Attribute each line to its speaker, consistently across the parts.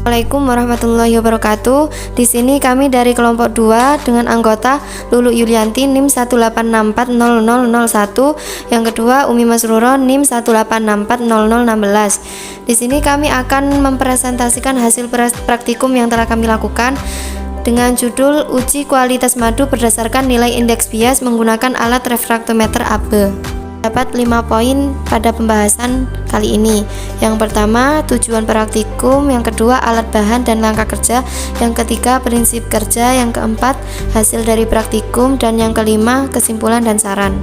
Speaker 1: Assalamualaikum warahmatullahi wabarakatuh. Di sini kami dari kelompok 2 dengan anggota Lulu Yulianti NIM 1864001, yang kedua Umi Masruro NIM 1864016. Di sini kami akan mempresentasikan hasil praktikum yang telah kami lakukan dengan judul Uji Kualitas Madu berdasarkan nilai indeks bias menggunakan alat refraktometer AB. Dapat 5 poin pada pembahasan kali ini. Yang pertama, tujuan praktikum, yang kedua, alat bahan dan langkah kerja, yang ketiga, prinsip kerja, yang keempat, hasil dari praktikum, dan yang kelima, kesimpulan dan saran.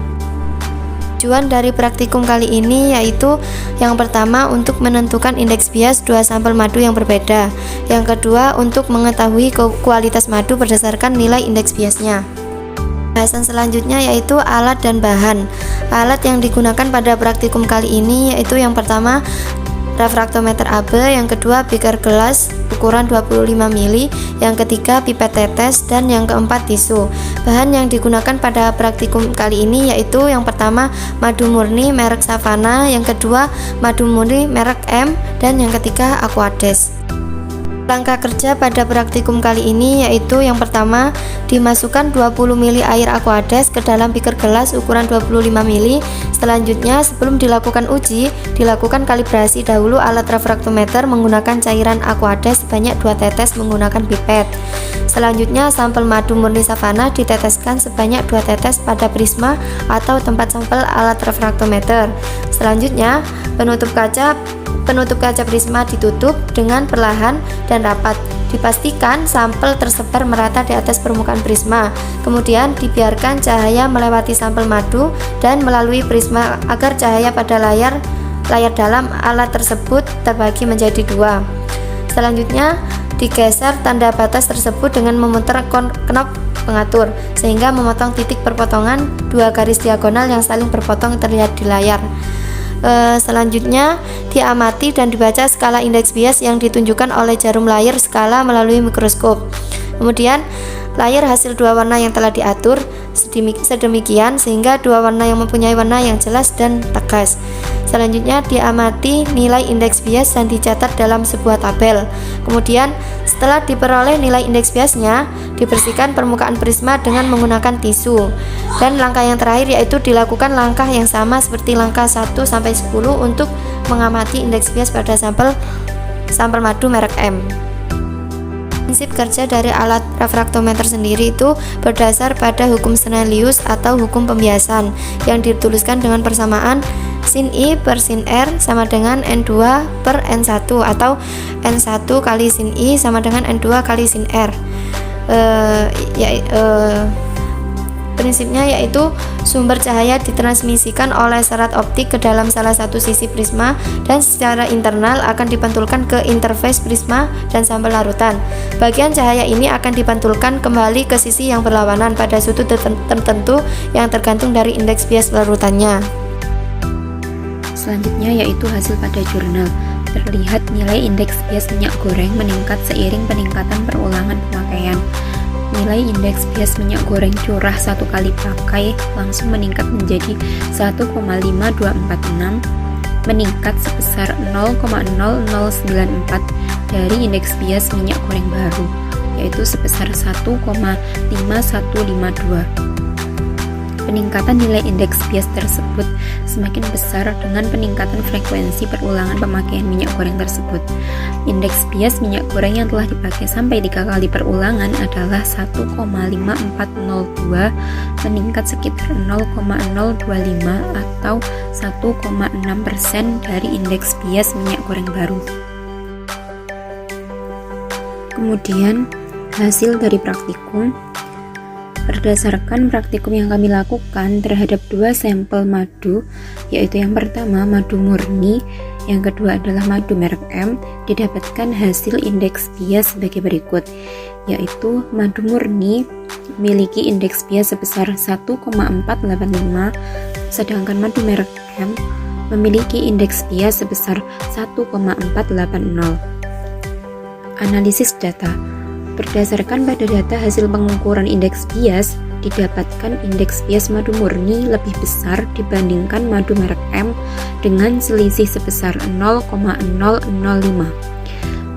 Speaker 1: Tujuan dari praktikum kali ini yaitu yang pertama untuk menentukan indeks bias 2 sampel madu yang berbeda. Yang kedua, untuk mengetahui kualitas madu berdasarkan nilai indeks biasnya. Bahasan selanjutnya yaitu alat dan bahan. Alat yang digunakan pada praktikum kali ini yaitu yang pertama refraktometer AB, yang kedua beaker gelas ukuran 25 ml, yang ketiga pipet tetes, dan yang keempat tisu. Bahan yang digunakan pada praktikum kali ini yaitu yang pertama madu murni merek Savana, yang kedua madu murni merek M, dan yang ketiga Aquades. Langkah kerja pada praktikum kali ini yaitu yang pertama, dimasukkan 20 ml air Aquades ke dalam beaker gelas ukuran 25 ml. Selanjutnya, sebelum dilakukan uji, dilakukan kalibrasi dahulu alat refraktometer menggunakan cairan Aquades sebanyak 2 tetes menggunakan pipet. Selanjutnya, sampel madu murni Savana diteteskan sebanyak 2 tetes pada prisma atau tempat sampel alat refraktometer. Selanjutnya, penutup kaca prisma ditutup dengan perlahan dan rapat. Dipastikan sampel tersebar merata di atas permukaan prisma. Kemudian dibiarkan cahaya melewati sampel madu dan melalui prisma agar cahaya pada layar dalam alat tersebut terbagi menjadi 2. Selanjutnya, digeser tanda batas tersebut dengan memutar knop pengatur sehingga memotong titik perpotongan 2 garis diagonal yang saling berpotong terlihat di layar. Selanjutnya, diamati dan dibaca skala indeks bias yang ditunjukkan oleh jarum layar skala melalui mikroskop. Kemudian, layar hasil 2 warna yang telah diatur sedemikian sehingga 2 warna yang mempunyai warna yang jelas dan tegas. Selanjutnya, diamati nilai indeks bias dan dicatat dalam sebuah tabel. Kemudian, setelah diperoleh nilai indeks biasnya, dibersihkan permukaan prisma dengan menggunakan tisu. Dan langkah yang terakhir yaitu dilakukan langkah yang sama seperti langkah 1-10 untuk mengamati indeks bias pada sampel madu merek M. Prinsip kerja dari alat refraktometer sendiri itu berdasar pada hukum Snellius atau hukum pembiasan yang dituliskan dengan persamaan sin I per sin R sama dengan N2 per N1 atau N1 kali sin I sama dengan N2 kali sin R. Prinsipnya yaitu sumber cahaya ditransmisikan oleh serat optik ke dalam salah satu sisi prisma dan secara internal akan dipantulkan ke interface prisma dan sampel larutan. Bagian cahaya ini akan dipantulkan kembali ke sisi yang berlawanan pada sudut tertentu yang tergantung dari indeks bias larutannya.
Speaker 2: Selanjutnya yaitu hasil pada jurnal. Terlihat nilai indeks bias minyak goreng meningkat seiring peningkatan perulangan pemakaian. Nilai indeks bias minyak goreng curah 1 kali pakai langsung meningkat menjadi 1,5246, meningkat sebesar 0,0094 dari indeks bias minyak goreng baru, yaitu sebesar 1,5152. Peningkatan nilai indeks bias tersebut semakin besar dengan peningkatan frekuensi perulangan pemakaian minyak goreng tersebut. Indeks bias minyak goreng yang telah dipakai sampai 3 kali perulangan adalah 1,5402, meningkat sekitar 0,025 atau 1,6% dari indeks bias minyak goreng baru. Kemudian, hasil dari praktikum. Berdasarkan praktikum yang kami lakukan terhadap 2 sampel madu, yaitu yang pertama madu murni, yang kedua adalah madu merek M, didapatkan hasil indeks bias sebagai berikut, yaitu madu murni memiliki indeks bias sebesar 1,485, sedangkan madu merek M memiliki indeks bias sebesar 1,480. Analisis data. Berdasarkan pada data hasil pengukuran indeks bias, didapatkan indeks bias madu murni lebih besar dibandingkan madu merek M dengan selisih sebesar 0,005.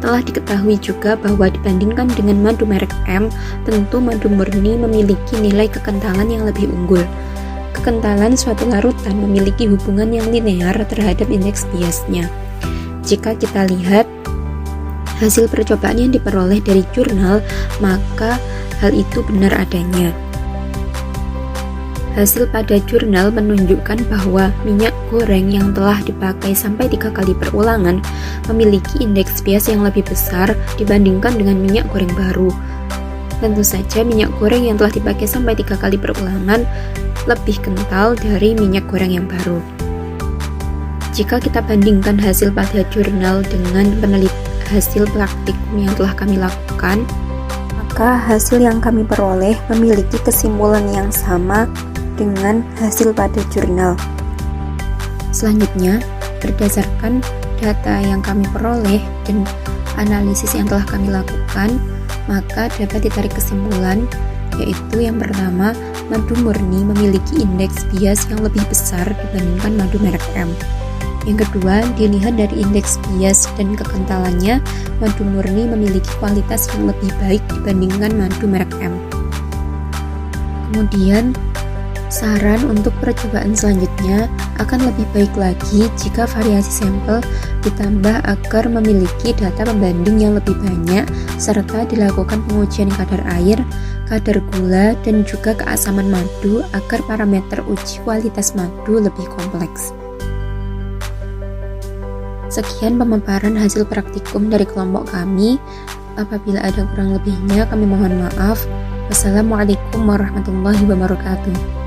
Speaker 2: Telah diketahui juga bahwa dibandingkan dengan madu merek M, tentu madu murni memiliki nilai kekentalan yang lebih unggul. Kekentalan suatu larutan memiliki hubungan yang linear terhadap indeks biasnya. Jika kita lihat hasil percobaan yang diperoleh dari jurnal, maka hal itu benar adanya. Hasil pada jurnal menunjukkan bahwa minyak goreng yang telah dipakai sampai 3 kali perulangan memiliki indeks bias yang lebih besar dibandingkan dengan minyak goreng baru. Tentu saja minyak goreng yang telah dipakai sampai 3 kali perulangan lebih kental dari minyak goreng yang baru. Jika kita bandingkan hasil pada jurnal dengan hasil praktikum yang telah kami lakukan, maka hasil yang kami peroleh memiliki kesimpulan yang sama dengan hasil pada jurnal. Selanjutnya, berdasarkan data yang kami peroleh dan analisis yang telah kami lakukan, maka dapat ditarik kesimpulan, yaitu yang pertama, madu murni memiliki indeks bias yang lebih besar dibandingkan madu merek M. Yang kedua, dilihat dari indeks bias dan kekentalannya, madu murni memiliki kualitas yang lebih baik dibandingkan madu merek M. Kemudian, saran untuk percobaan selanjutnya akan lebih baik lagi jika variasi sampel ditambah agar memiliki data pembanding yang lebih banyak serta dilakukan pengujian kadar air, kadar gula, dan juga keasaman madu agar parameter uji kualitas madu lebih kompleks. Sekian pemaparan hasil praktikum dari kelompok kami. Apabila ada kurang lebihnya, kami mohon maaf. Wassalamualaikum warahmatullahi wabarakatuh.